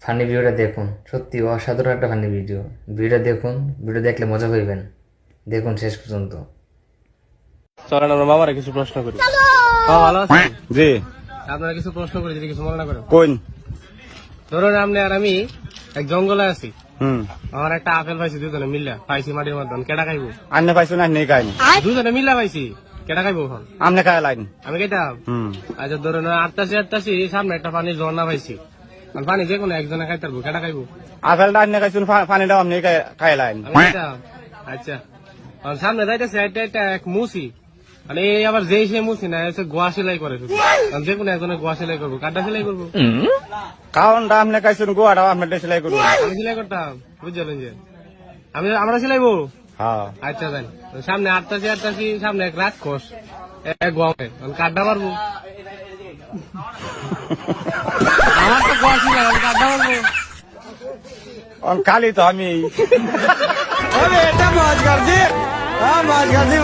Funny ভিডিওটা দেখুন, সত্যি অসাধারণ একটা ফানি ভিডিও। ভিডিও দেখুন, ভিডিও দেখলে মজা পাইবেন। দেখুন শেষ পর্যন্ত। চলেন আমরা মামারে কিছু প্রশ্ন করি। ভালো আছেন? জি। আপনারা কিছু প্রশ্ন করি, যদি কিছু মনে না করেন। কোন? ধরুন আপনি আর আমি এক জঙ্গলে আছি, হুম। আমার একটা আপেল পাইছি, দুজনে মিল্লা পাইছি মাটির মধ্যে, কেটা খাইবো? আন্নে পাইছো না নেই খাইনি? দুজনে মিল্লা পাইছি, কেটা খাইবো? এখন আমনে খাই লাইন। আমি খাইতাম। হুম। আচ্ছা ধরুন আটটাছি সামনে একটা পানির ঝর্ণা পাইছি, পানি যে কোনো একজনে খাইতে পারবো, কেটা খাইবো? আপেলটা আন্নে খাইছো, পানিটাও আমনে খাই লাইন। আমি খাইতাম। আচ্ছা আর সামনে যাইতেছে একটা এক মুসি, মানে এই আবার যেই সে মুসি না, এসে গোয়া সেলাই করে শুধু। যে কোনো একজনের গোয়া সেলাই করবো, কাঠটা সেলাই করবো। কারণটা আমনে খাইছো, গোয়াটাও আমনে সেলাই করবো। আমি সেলাই করতাম, বুঝলেন যে আমরা সেলাইবো। হ্যাঁ। আচ্ছা দেন, সামনে আটটাছি সামনে এক রাক্ষস, এক গোয়া কাঠটা মারবো। আমার তো গোয়া ছিল, আমি কাঠটা মারবো। খালি তো আমি এটা মাছ গার্জি, মাছ গার্জি